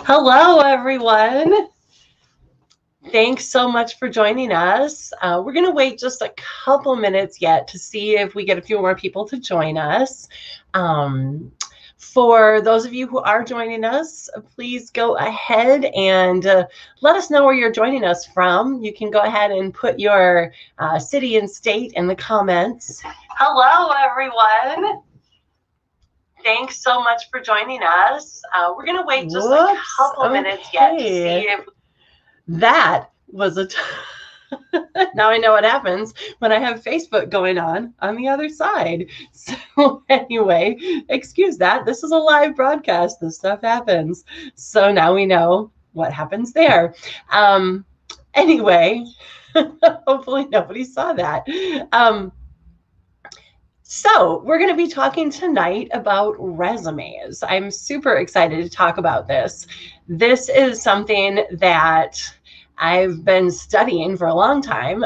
Hello, everyone. Thanks so much for joining us. We're going to wait just a couple minutes yet to see if we get a few more people to join us. For those of you who are joining us, please go ahead and let us know where you're joining us from. You can go ahead and put your city and state in the comments. Hello, everyone. Thanks so much for joining us. We're going to wait just a couple minutes yet to see if that was a... Now I know what happens when I have Facebook going on the other side. So anyway, excuse that. This is a live broadcast. This stuff happens. So now we know what happens there. Anyway, hopefully nobody saw that. So we're going to be talking tonight about resumes. I'm super excited to talk about this. This is something that I've been studying for a long time.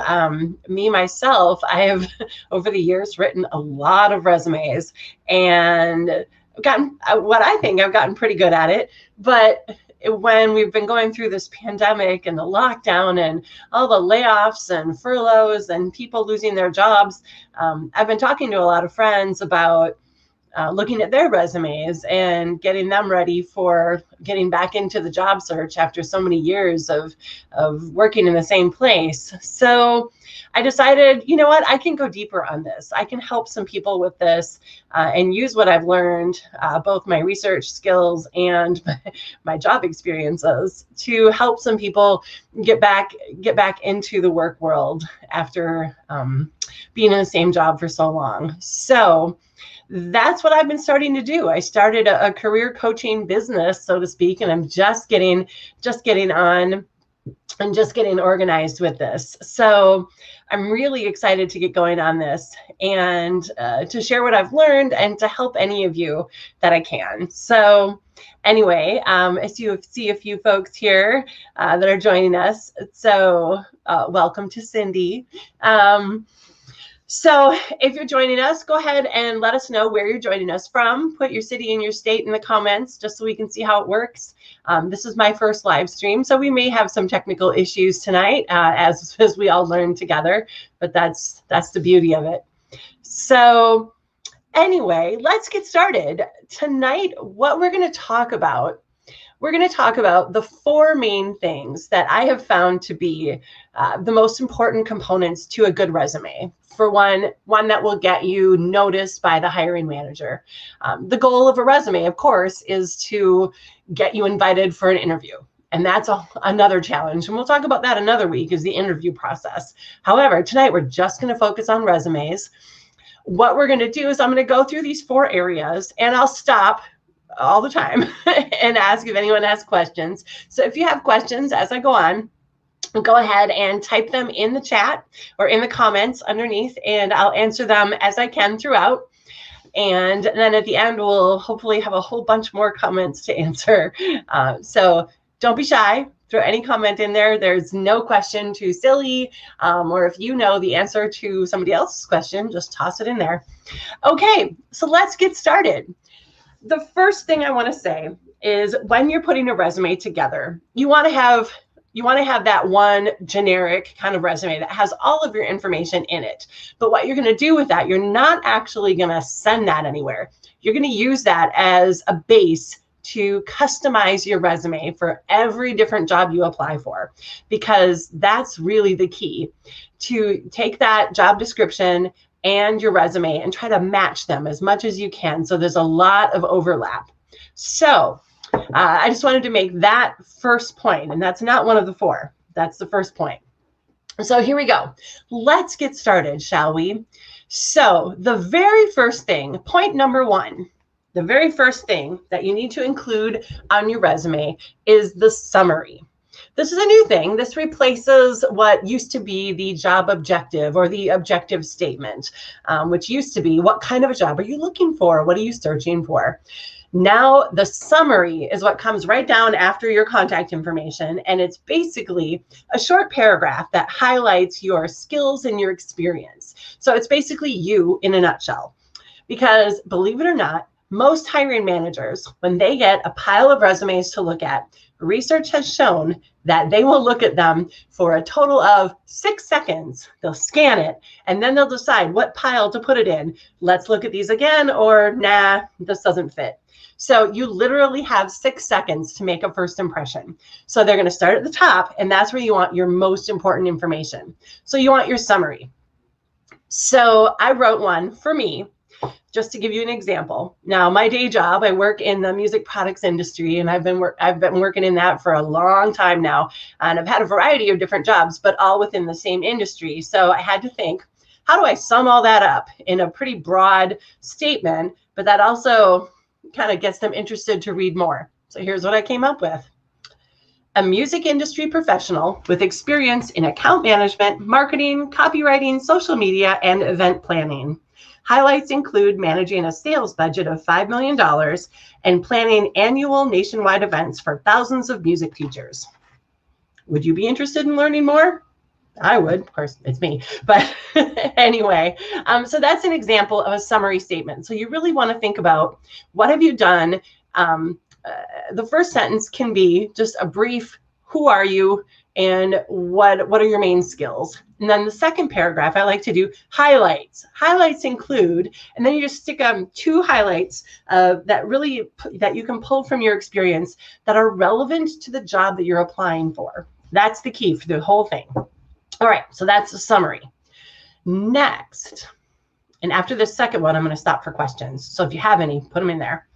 Myself, I have over the years written a lot of resumes and gotten what I think I've gotten pretty good at it. But when we've been going through this pandemic and the lockdown and all the layoffs and furloughs and people losing their jobs, I've been talking to a lot of friends about looking at their resumes and getting them ready for getting back into the job search after so many years of working in the same place. So I decided, you know what, I can go deeper on this. I can help some people with this and use what I've learned, both my research skills and my job experiences, to help some people get back into the work world after being in the same job for so long. So that's what I've been starting to do. I started a career coaching business, so to speak, and I'm just getting on and just getting organized with this. So I'm really excited to get going on this and to share what I've learned and to help any of you that I can. So anyway, as you see a few folks here that are joining us, so welcome to Cindy. So if you're joining us, go ahead and let us know where you're joining us from. Put your city and your state in the comments just so we can see how it works. This is my first live stream, so we may have some technical issues tonight as we all learn together, but that's the beauty of it. So anyway, let's get started. Tonight, what we're going to talk about, the four main things that I have found to be the most important components to a good resume. For one that will get you noticed by the hiring manager. The goal of a resume, of course, is to get you invited for an interview. And that's another challenge. And we'll talk about that another week, is the interview process. However, tonight we're just going to focus on resumes. What we're going to do is I'm going to go through these four areas, and I'll stop all the time and ask if anyone has questions. So if you have questions as I go on, go ahead and type them in the chat or in the comments underneath, and I'll answer them as I can throughout. And then at the end, we'll hopefully have a whole bunch more comments to answer. So don't be shy. Throw any comment in there. There's no question too silly, or if you know the answer to somebody else's question, just toss it in there. Okay, so let's get started. The first thing I want to say is, when you're putting a resume together, you want to have that one generic kind of resume that has all of your information in it. But what you're going to do with that, you're not actually going to send that anywhere. You're going to use that as a base to customize your resume for every different job you apply for, because that's really the key, to take that job description and your resume and try to match them as much as you can. So there's a lot of overlap. So I just wanted to make that first point, and that's not one of the four. That's the first point. So here we go. Let's get started, shall we? So the very first thing, point number one, the very first thing that you need to include on your resume is the summary. This is a new thing. This replaces what used to be the job objective or the objective statement, which used to be, what kind of a job are you looking for? What are you searching for? Now the summary is what comes right down after your contact information, and it's basically a short paragraph that highlights your skills and your experience. So it's basically you in a nutshell. Because believe it or not, most hiring managers, when they get a pile of resumes to look at, research has shown that they will look at them for a total of 6 seconds. They'll scan it, and then they'll decide what pile to put it in. Let's look at these again, or nah, this doesn't fit. So you literally have 6 seconds to make a first impression. So they're going to start at the top, and that's where you want your most important information. So you want your summary. So I wrote one for me, just to give you an example. Now, my day job, I work in the music products industry, and I've been working in that for a long time now. And I've had a variety of different jobs, but all within the same industry. So I had to think, how do I sum all that up in a pretty broad statement, but that also kind of gets them interested to read more? So here's what I came up with. A music industry professional with experience in account management, marketing, copywriting, social media, and event planning. Highlights include managing a sales budget of $5 million and planning annual nationwide events for thousands of music teachers. Would you be interested in learning more? I would. Of course, it's me. But anyway, so that's an example of a summary statement. So you really want to think about, what have you done? The first sentence can be just a brief, who are you and what are your main skills? And then the second paragraph, I like to do highlights. Highlights include, and then you just stick 2 highlights that you can pull from your experience that are relevant to the job that you're applying for. That's the key for the whole thing. All right, so that's a summary. Next, and after this second one, I'm going to stop for questions. So if you have any, put them in there.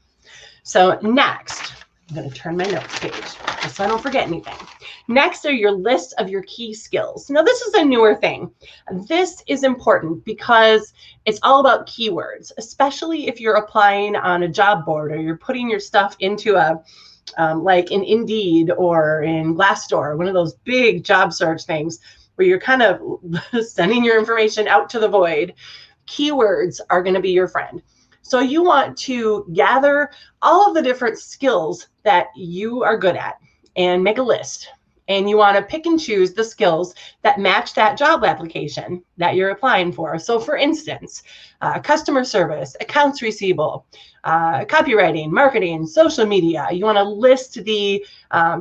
So next, I'm going to turn my notes page just so I don't forget anything. Next are your list of your key skills. Now, this is a newer thing. This is important because it's all about keywords, especially if you're applying on a job board or you're putting your stuff into a like in Indeed or in Glassdoor, one of those big job search things where you're kind of sending your information out to the void. Keywords are going to be your friend. So you want to gather all of the different skills that you are good at and make a list. And you want to pick and choose the skills that match that job application that you're applying for. So for instance, customer service, accounts receivable, copywriting, marketing, social media. You want to list the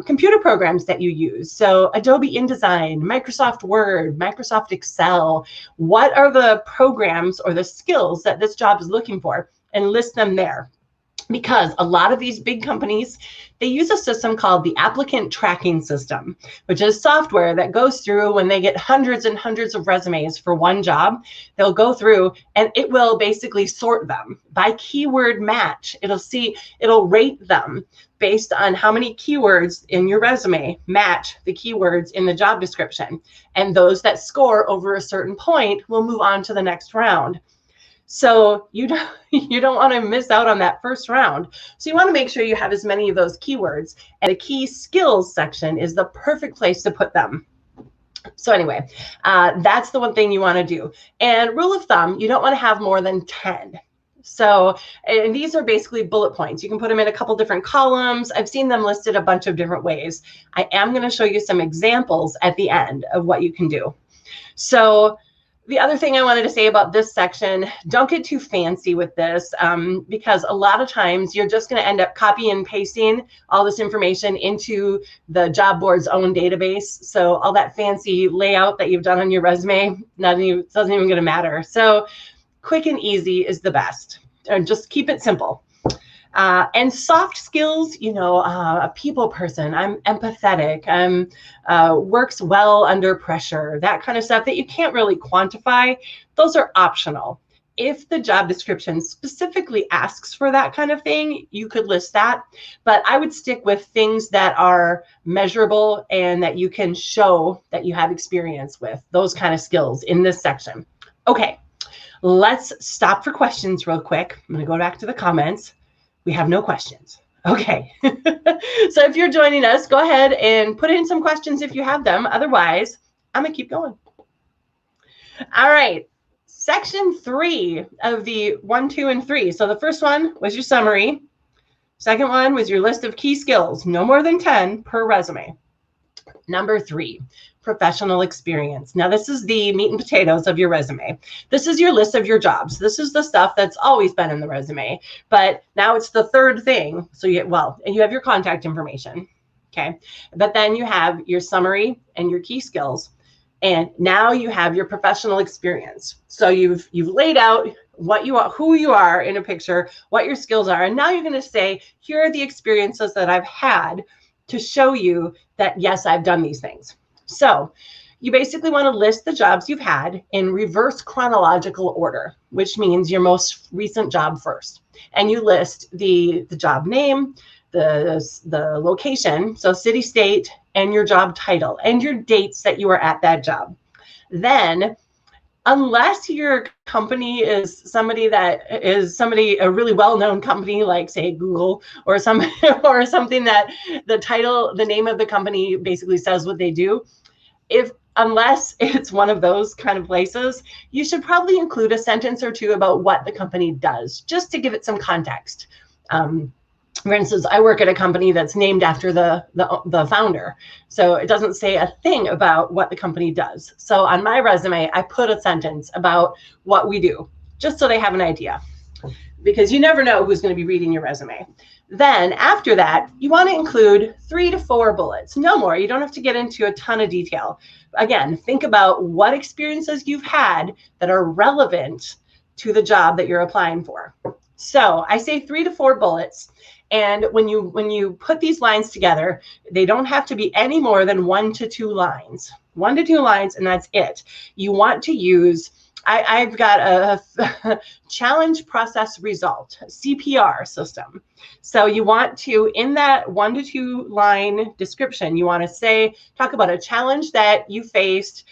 computer programs that you use. So Adobe InDesign, Microsoft Word, Microsoft Excel. What are the programs or the skills that this job is looking for? And list them there. Because a lot of these big companies, they use a system called the applicant tracking system, which is software that goes through when they get hundreds and hundreds of resumes for one job. They'll go through and it will basically sort them by keyword match. It'll rate them based on how many keywords in your resume match the keywords in the job description. And those that score over a certain point will move on to the next round. So you don't want to miss out on that first round. So you want to make sure you have as many of those keywords, and the key skills section is the perfect place to put them. So anyway, that's the one thing you want to do. And rule of thumb, you don't want to have more than 10. So, and these are basically bullet points. You can put them in a couple different columns. I've seen them listed a bunch of different ways. I am going to show you some examples at the end of what you can do. So the other thing I wanted to say about this section, don't get too fancy with this because a lot of times you're just going to end up copying and pasting all this information into the job board's own database. So all that fancy layout that you've done on your resume, doesn't even going to matter. So quick and easy is the best. Just keep it simple. And soft skills, a people person, I'm empathetic, works well under pressure, that kind of stuff that you can't really quantify. Those are optional. If the job description specifically asks for that kind of thing, you could list that. But I would stick with things that are measurable and that you can show that you have experience with, those kind of skills in this section. Okay, let's stop for questions real quick. I'm going to go back to the comments. We have no questions. Okay. So if you're joining us, go ahead and put in some questions if you have them. Otherwise, I'm going to keep going. All right. Section 3 of the 1, 2, and 3. So the first one was your summary. Second one was your list of key skills, no more than 10 per resume. Number 3, professional experience. Now, this is the meat and potatoes of your resume. This is your list of your jobs. This is the stuff that's always been in the resume, but now it's the third thing. So you have your contact information. Okay. But then you have your summary and your key skills. And now you have your professional experience. So you've laid out what you are, who you are in a picture, what your skills are. And now you're going to say, here are the experiences that I've had to show you that, yes, I've done these things. So you basically want to list the jobs you've had in reverse chronological order, which means your most recent job first. And you list the job name, the location, so city, state, and your job title and your dates that you were at that job. Then, unless your company is somebody a really well-known company, like say Google or something that the name of the company basically says what they do, unless it's one of those kind of places, you should probably include a sentence or two about what the company does, just to give it some context. For instance, I work at a company that's named after the founder. So it doesn't say a thing about what the company does. So on my resume, I put a sentence about what we do, just so they have an idea, because you never know who's going to be reading your resume. Then after that, you want to include 3 to 4 bullets, no more. You don't have to get into a ton of detail. Again, think about what experiences you've had that are relevant to the job that you're applying for. So I say 3 to 4 bullets. And when you put these lines together, they don't have to be any more than 1 to 2 lines. 1 to 2 lines, and that's it. You want to use, I've got a challenge process result, CPR system. So you want to, in that 1 to 2 line description, you want to talk about a challenge that you faced,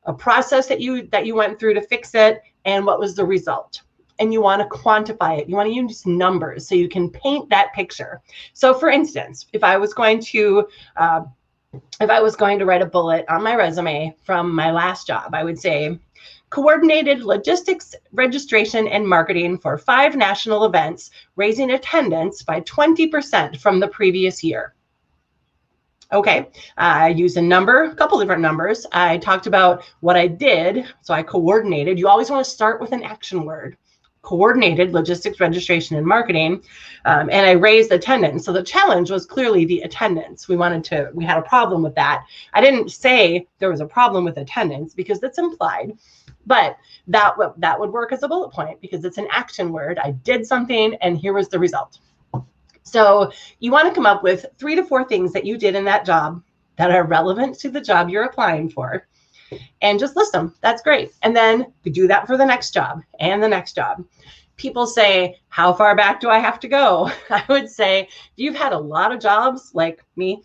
a process that you went through to fix it, and what was the result. And you want to quantify it. You want to use numbers so you can paint that picture. So for instance, if I was going to write a bullet on my resume from my last job, I would say, coordinated logistics, registration, and marketing for 5 national events, raising attendance by 20% from the previous year. Okay, I used a couple different numbers. I talked about what I did. So I coordinated. You always want to start with an action word. Coordinated logistics, registration, and marketing, and I raised attendance. So the challenge was clearly the attendance. We had a problem with that. I didn't say there was a problem with attendance because that's implied, but that would work as a bullet point because it's an action word. I did something and here was the result. So you want to come up with 3 to 4 things that you did in that job that are relevant to the job you're applying for, and just list them. That's great. And then we do that for the next job and the next job. People say, how far back do I have to go? I would say, if you've had a lot of jobs like me,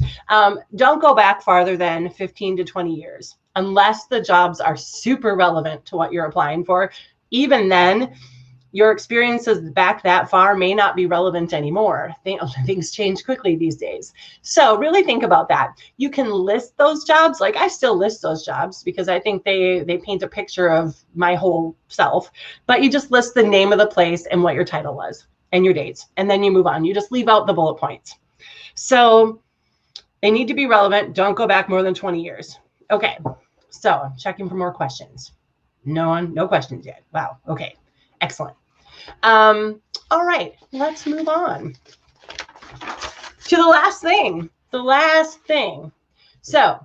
don't go back farther than 15 to 20 years, unless the jobs are super relevant to what you're applying for. Even then, your experiences back that far may not be relevant anymore. Things change quickly these days. So really think about that. You can list those jobs. Like I still list those jobs because I think they paint a picture of my whole self. But you just list the name of the place and what your title was and your dates. And then you move on. You just leave out the bullet points. So they need to be relevant. Don't go back more than 20 years. Okay. So I'm checking for more questions. No questions yet. Wow. Okay. Excellent. All right, let's move on to the last thing. So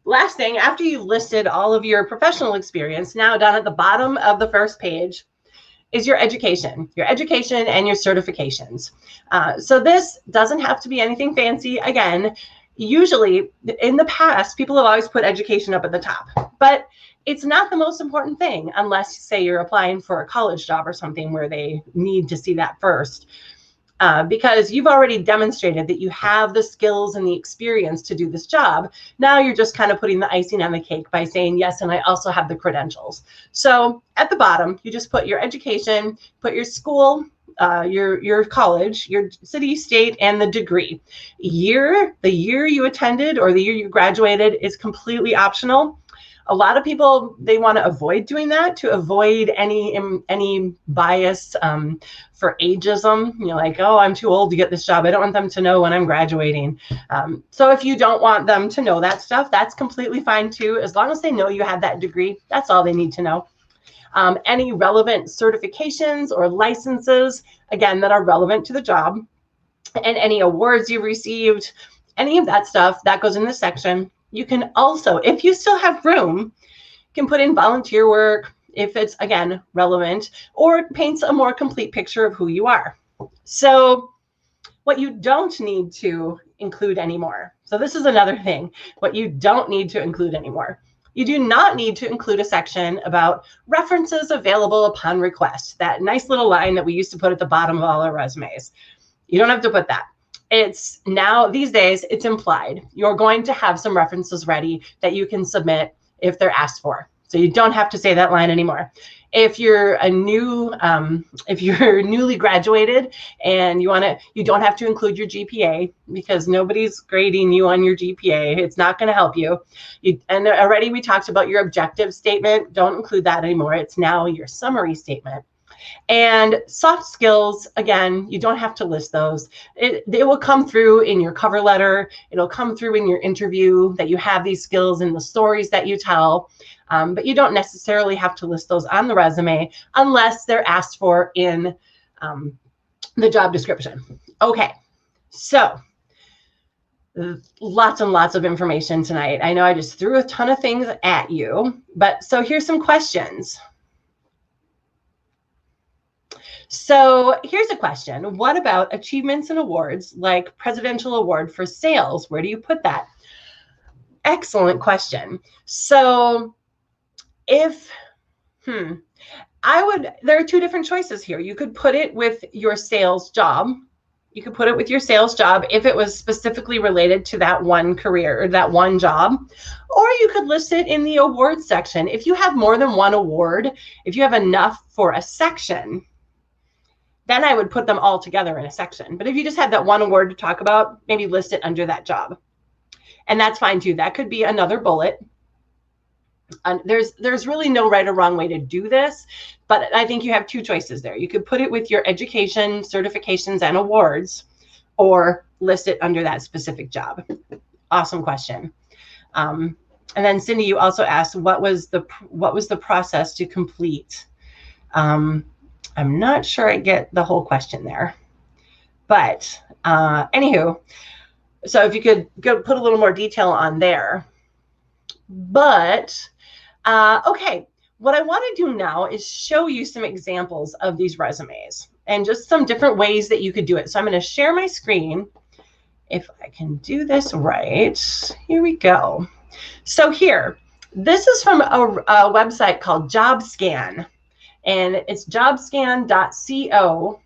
last thing, after you've listed all of your professional experience, now down at the bottom of the first page is your education and your certifications. So this doesn't have to be anything fancy. Again, usually in the past, people have always put education up at the top, but it's not the most important thing unless, say, you're applying for a college job or something where they need to see that first, because you've already demonstrated that you have the skills and the experience to do this job. Now you're just kind of putting the icing on the cake by saying, yes, and I also have the credentials. So at the bottom, you just put your education, put your school, your college, your city, state, and the degree. The year you attended or the year you graduated is completely optional. A lot of people, they want to avoid doing that to avoid any bias for ageism. You know, like, oh, I'm too old to get this job. I don't want them to know when I'm graduating. So if you don't want them to know that stuff, that's completely fine too. As long as they know you have that degree, that's all they need to know. Any relevant certifications or licenses, again, that are relevant to the job, and any awards you've received, Any of that stuff, that goes in this section. You can also, if you still have room, you can put in volunteer work, if it's, again, relevant, or it paints a more complete picture of who you are. So what you don't need to include anymore. So this is another thing, what you don't need to include anymore. You do not need to include a section about references available upon request, that nice little line that we used to put at the bottom of all our resumes. You don't have to put that. It's now, these days, it's implied. You're going to have some references ready that you can submit if they're asked for. So you don't have to say that line anymore. If you're a new, if you're newly graduated and you don't have to include your GPA, because nobody's grading you on your GPA. It's not going to help you. And already we talked about your objective statement. Don't include that anymore. It's now your summary statement. And soft skills, again, you don't have to list those. It will come through in your cover letter. It'll come through in your interview that you have these skills in the stories that you tell. But you don't necessarily have to list those on the resume unless they're asked for in the job description. Okay, so lots and lots of information tonight. I know I just threw a ton of things at you, but so here's some questions. So here's a question. What about achievements and awards like Presidential Award for Sales? Where do you put that? Excellent question. So there are two different choices here. You could put it with your sales job. You could put it with your sales job if it was specifically related to that one career or that one job, or you could list it in the awards section. If you have more than one award, if you have enough for a section, then I would put them all together in a section. But if you just had that one award to talk about, maybe list it under that job. And that's fine too. That could be another bullet. There's really no right or wrong way to do this, but I think you have two choices there. You could put it with your education, certifications, and awards, or list it under that specific job. Awesome question. And then Cindy, you also asked, what was the process to complete? I'm not sure I get the whole question there, but anywho, so if you could go put a little more detail on there. But okay, what I want to do now is show you some examples of these resumes and just some different ways that you could do it. So I'm going to share my screen. If I can do this right, here we go. So here, this is from a website called JobScan. And it's jobscan.co,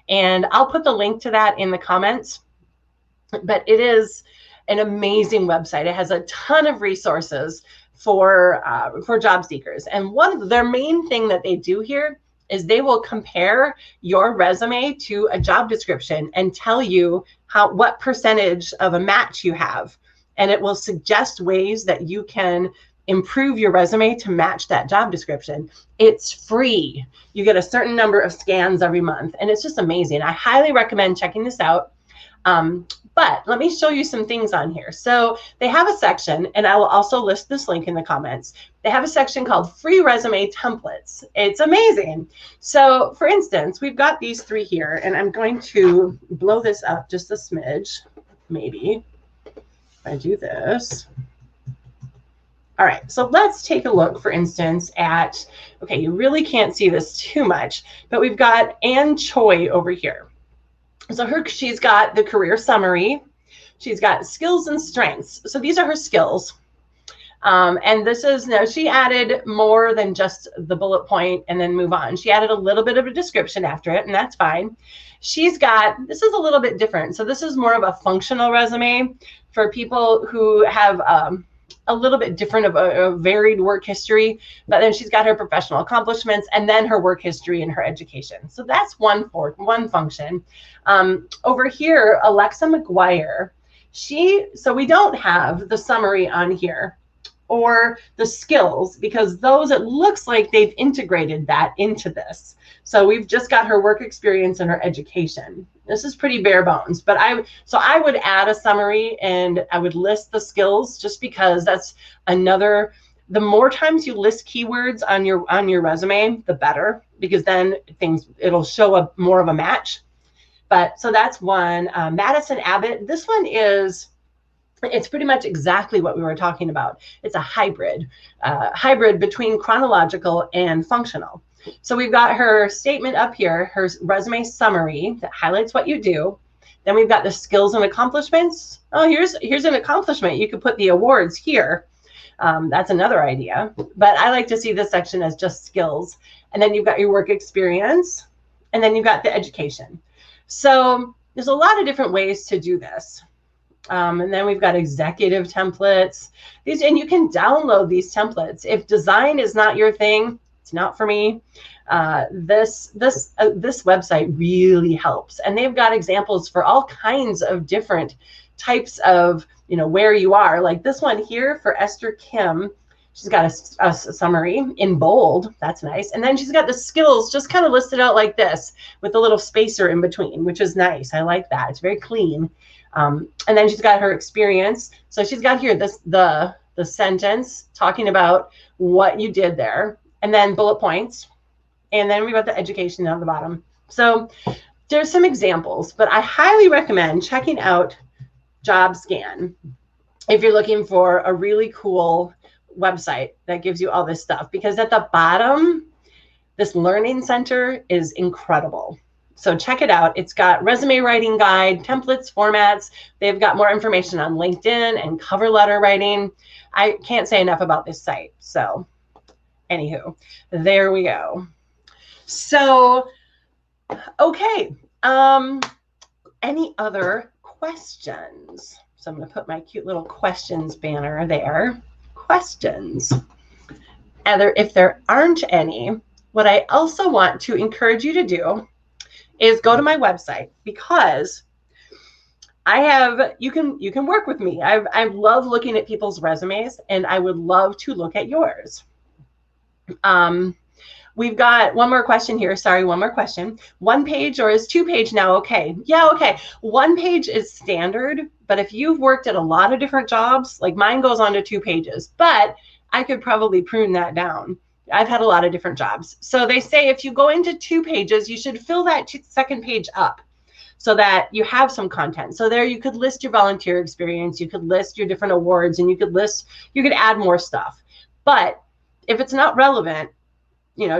and I'll put the link to that in the comments. But it is an amazing website. It has a ton of resources for job seekers. And their main thing that they do here is they will compare your resume to a job description and tell you what percentage of a match you have. And it will suggest ways that you can improve your resume to match that job description. It's free. You get a certain number of scans every month, and it's just amazing. I highly recommend checking this out. But let me show you some things on here. So they have a section, and I will also list this link in the comments. They have a section called Free Resume Templates. It's amazing. So for instance, we've got these three here, and I'm going to blow this up just a smidge, maybe. If I do this. All right, so let's take a look, for instance, at, okay, you really can't see this too much, but we've got Ann Choi over here. So she's got the career summary. She's got skills and strengths. So these are her skills. And this is, now she added more than just the bullet point and then move on. She added a little bit of a description after it, and that's fine. She's got, this is a little bit different. So this is more of a functional resume for people who have a little bit different of a varied work history, but then she's got her professional accomplishments and then her work history and her education. So that's one function. Over here, Alexa McGuire, so we don't have the summary on here or the skills, because those, it looks like they've integrated that into this. So we've just got her work experience and her education. This is pretty bare bones, but I would add a summary and I would list the skills, just because that's another, the more times you list keywords on your resume, the better, because then it'll show more of a match. But so that's one. Madison Abbott, this one is it's pretty much exactly what we were talking about. It's a hybrid between chronological and functional. So we've got her statement up here, her resume summary that highlights what you do. Then we've got the skills and accomplishments. Oh, here's an accomplishment. You could put the awards here. That's another idea. But I like to see this section as just skills. And then you've got your work experience. And then you've got the education. So there's a lot of different ways to do this. And then we've got executive templates. And you can download these templates. If design is not your thing, it's not for me. This website really helps, and they've got examples for all kinds of different types of, where you are. Like this one here for Esther Kim, she's got a summary in bold. That's nice. And then she's got the skills just kind of listed out like this with a little spacer in between, which is nice. I like that. It's very clean. And then she's got her experience. So she's got here the sentence talking about what you did there, and then bullet points. And then we've got the education down at the bottom. So there's some examples, but I highly recommend checking out JobScan if you're looking for a really cool website that gives you all this stuff, because at the bottom, this learning center is incredible. So check it out. It's got resume writing guide, templates, formats. They've got more information on LinkedIn and cover letter writing. I can't say enough about this site. So anywho, there we go. So, okay. Any other questions? So I'm going to put my cute little questions banner there. Questions. If there aren't any, what I also want to encourage you to do is go to my website, because you can work with me. I love looking at people's resumes, and I would love to look at yours. We've got one more question here. Sorry, one more question. 1 page or is 2 page now okay? Yeah, okay. 1 page is standard, but if you've worked at a lot of different jobs, like mine goes on to 2 pages, but I could probably prune that down. I've had a lot of different jobs. So they say if you go into 2 pages, you should fill that second page up so that you have some content. So there you could list your volunteer experience, you could list your different awards, and you could add more stuff. But if it's not relevant,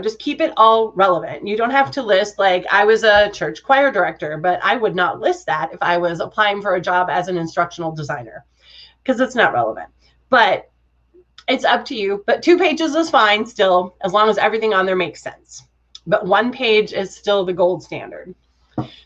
just keep it all relevant. You don't have to list, like, I was a church choir director, but I would not list that if I was applying for a job as an instructional designer, because it's not relevant. But it's up to you. But 2 pages is fine still, as long as everything on there makes sense. But 1 page is still the gold standard.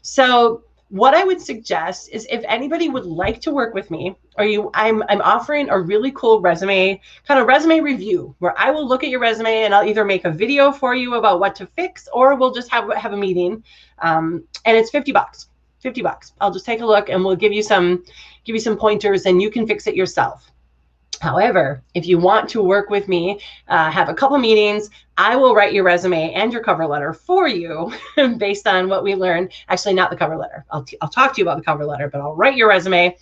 So what I would suggest is, if anybody would like to work with me, or I'm offering a really cool resume review, where I will look at your resume and I'll either make a video for you about what to fix, or we'll just have a meeting. And it's $50. $50. I'll just take a look and we'll give you some pointers, and you can fix it yourself. However, if you want to work with me, have a couple meetings, I will write your resume and your cover letter for you based on what we learned. Actually, not the cover letter. I'll talk to you about the cover letter, but I'll write your resume.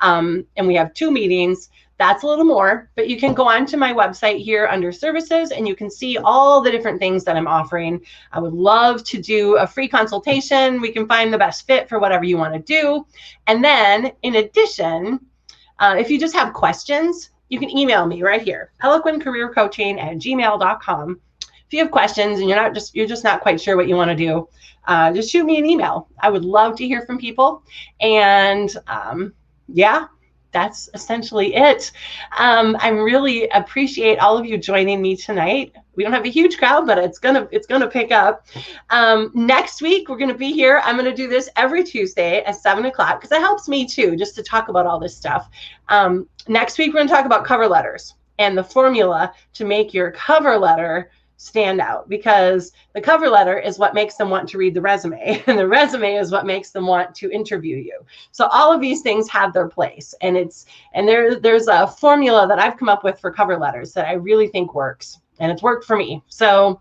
And we have 2 meetings. That's a little more, but you can go onto my website here under services, and you can see all the different things that I'm offering. I would love to do a free consultation. We can find the best fit for whatever you want to do. And then in addition, if you just have questions, you can email me right here, peloquincareercoaching@gmail.com. If you have questions and you're just not quite sure what you want to do, just shoot me an email. I would love to hear from people. And yeah, that's essentially it. I really appreciate all of you joining me tonight. We don't have a huge crowd, but it's gonna pick up. Next week we're gonna be here. I'm gonna do this every Tuesday at 7 o'clock, because it helps me too, just to talk about all this stuff. Next week we're gonna talk about cover letters and the formula to make your cover letter stand out, because the cover letter is what makes them want to read the resume, and the resume is what makes them want to interview you. So all of these things have their place, and there's a formula that I've come up with for cover letters that I really think works, and it's worked for me. So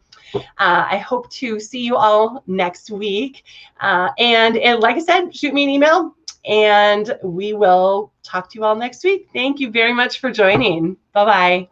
I hope to see you all next week, and like I said, shoot me an email, and we will talk to you all next week. Thank you very much for joining. Bye-bye.